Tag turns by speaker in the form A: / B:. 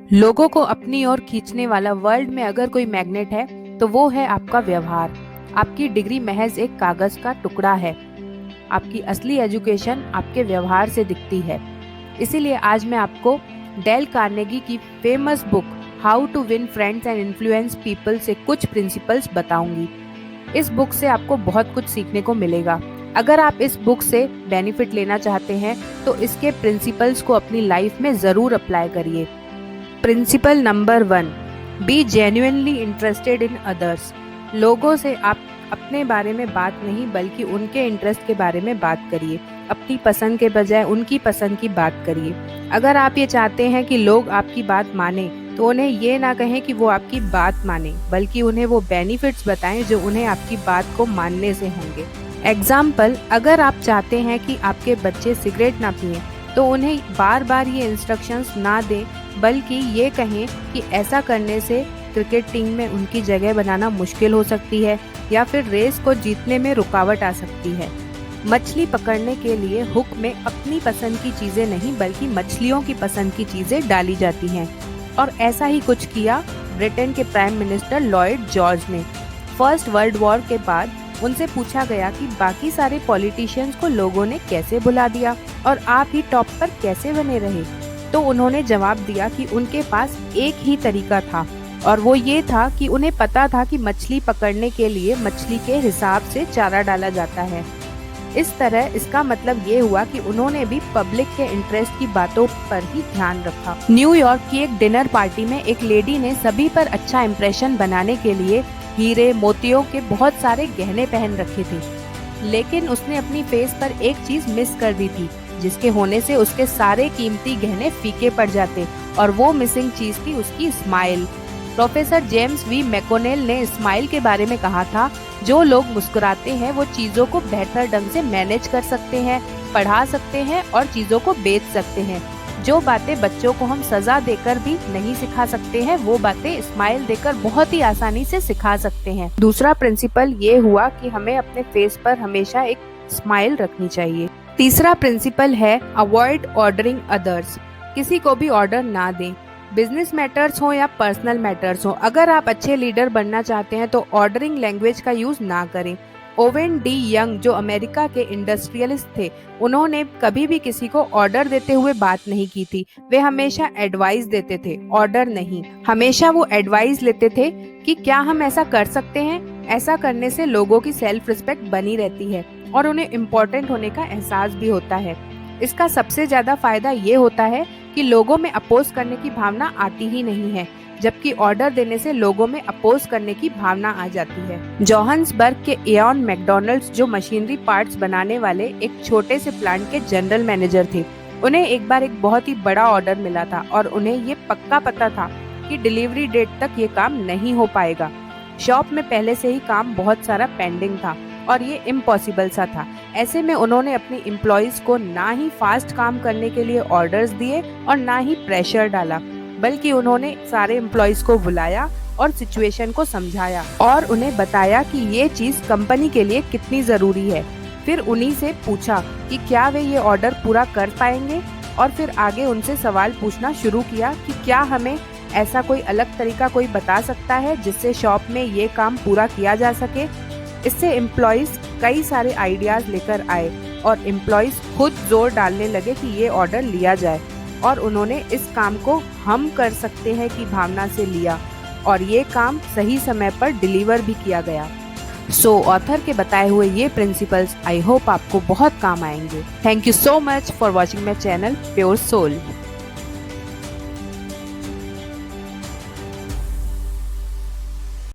A: लोगों को अपनी ओर खींचने वाला वर्ल्ड में अगर कोई मैग्नेट है तो वो है आपका व्यवहार। आपकी डिग्री महज एक कागज का टुकड़ा है। आपकी असली एजुकेशन आपके व्यवहार से दिखती है। इसीलिए आज मैं आपको डेल कार्नेगी की famous book how to win friends and influence people से कुछ प्रिंसिपल्स बताऊंगी। इस बुक से आपको बहुत कुछ सीखने को मिलेगा। अगर आप इस बुक से बेनिफिट लेना चाहते हैं तो इसके प्रिंसिपल्स को अपनी लाइफ में जरूर अप्लाई करिए। Principle number 1, be genuinely interested in others. लोगों से आप अपने बारे में बात नहीं बल्कि उनके इंटरेस्ट के बारे में बात करिए। अपनी पसंद के बजाय उनकी पसंद की बात करिए। अगर आप ये चाहते हैं कि लोग आपकी बात माने तो उन्हें ये ना कहें कि वो आपकी बात माने, बल्कि उन्हें वो बेनिफिट्स बताएं जो उन्हें आपकी बात को मानने से होंगे। एग्जाम्पल, अगर आप चाहते हैं कि आपके बच्चे सिगरेट ना पिएं तो उन्हें बार बार ये इंस्ट्रक्शंस ना दें, बल्कि ये कहें कि ऐसा करने से क्रिकेट टीम में उनकी जगह बनाना मुश्किल हो सकती है या फिर रेस को जीतने में रुकावट आ सकती है। मछली पकड़ने के लिए हुक में अपनी पसंद की चीजें नहीं बल्कि मछलियों की पसंद की चीजें डाली जाती हैं। और ऐसा ही कुछ किया ब्रिटेन के प्राइम मिनिस्टर लॉयड जॉर्ज ने। फर्स्ट वर्ल्ड वॉर के बाद उनसे पूछा गया कि बाकी सारे पॉलिटिशियंस को लोगों ने कैसे भुला दिया और आप ही टॉप पर कैसे बने रहे। तो उन्होंने जवाब दिया कि उनके पास एक ही तरीका था और वो ये था कि उन्हें पता था कि मछली पकड़ने के लिए मछली के हिसाब से चारा डाला जाता है। इस तरह इसका मतलब ये हुआ कि उन्होंने भी पब्लिक के इंटरेस्ट की बातों पर ही ध्यान रखा। न्यूयॉर्क की एक डिनर पार्टी में एक लेडी ने सभी पर अच्छा इंप्रेशन बनाने के लिए हीरे मोतियों के बहुत सारे गहने पहन रखे थे, लेकिन उसने अपनी फेस पर एक चीज मिस कर दी थी, जिसके होने से उसके सारे कीमती गहने फीके पड़ जाते, और वो मिसिंग चीज थी उसकी स्माइल। प्रोफेसर जेम्स वी मैकोनेल ने स्माइल के बारे में कहा था, जो लोग मुस्कुराते हैं वो चीजों को बेहतर ढंग से मैनेज कर सकते हैं, पढ़ा सकते हैं और चीजों को बेच सकते हैं। जो बातें बच्चों को हम सजा देकर भी नहीं सिखा सकते हैं, वो बातें स्माइल देकर बहुत ही आसानी से सिखा सकते हैं। दूसरा प्रिंसिपल ये हुआ कि हमें अपने फेस पर हमेशा एक स्माइल रखनी चाहिए। तीसरा प्रिंसिपल है अवॉइड ऑर्डरिंग अदर्स। किसी को भी ऑर्डर ना दें, बिजनेस मैटर्स हो या पर्सनल मैटर्स हो। अगर आप अच्छे लीडर बनना चाहते हैं तो ऑर्डरिंग लैंग्वेज का यूज ना करें। ओवेन डी यंग जो अमेरिका के इंडस्ट्रियलिस्ट थे, उन्होंने कभी भी किसी को ऑर्डर देते हुए बात नहीं की थी। वे हमेशा एडवाइस देते थे, ऑर्डर नहीं। हमेशा वो एडवाइस लेते थे कि क्या हम ऐसा कर सकते हैं। ऐसा करने से लोगों की सेल्फ रिस्पेक्ट बनी रहती है और उन्हें इम्पोर्टेंट होने का एहसास भी होता है। इसका सबसे ज्यादा फायदा ये होता है कि लोगों में अपोज करने की भावना आती ही नहीं है, जबकि ऑर्डर देने से लोगों में अपोज करने की भावना आ जाती है। जोहान्सबर्ग के एयन मैकडॉनल्ड्स जो मशीनरी पार्ट्स बनाने वाले एक छोटे से प्लांट के जनरल मैनेजर थे, उन्हें एक बार एक बहुत ही बड़ा ऑर्डर मिला था और उन्हें ये पक्का पता था कि डिलीवरी डेट तक ये काम नहीं हो पाएगा। शॉप में पहले से ही काम बहुत सारा पेंडिंग था और ये इम्पॉसिबल सा था। ऐसे में उन्होंने अपनी एम्प्लॉइज को ना ही फास्ट काम करने के लिए ऑर्डर्स दिए और ना ही प्रेशर डाला, बल्कि उन्होंने सारे एम्प्लॉइज को बुलाया और सिचुएशन को समझाया और उन्हें बताया कि ये चीज कंपनी के लिए कितनी जरूरी है। फिर उन्हीं से पूछा कि क्या वे ये ऑर्डर पूरा कर पाएंगे और फिर आगे उनसे सवाल पूछना शुरू किया कि क्या हमें ऐसा कोई अलग तरीका कोई बता सकता है जिससे शॉप में ये काम पूरा किया जा सके। इससे एम्प्लॉइज कई सारे आइडियाज लेकर आए और एम्प्लॉइज खुद जोर डालने लगे कि ये ऑर्डर लिया जाए, और उन्होंने इस काम को हम कर सकते हैं की भावना से लिया और ये काम सही समय पर डिलीवर भी किया गया। सो ऑथर के बताए हुए ये प्रिंसिपल्स आई होप आपको बहुत काम आएंगे। Thank you so much for watching my channel Pure soul.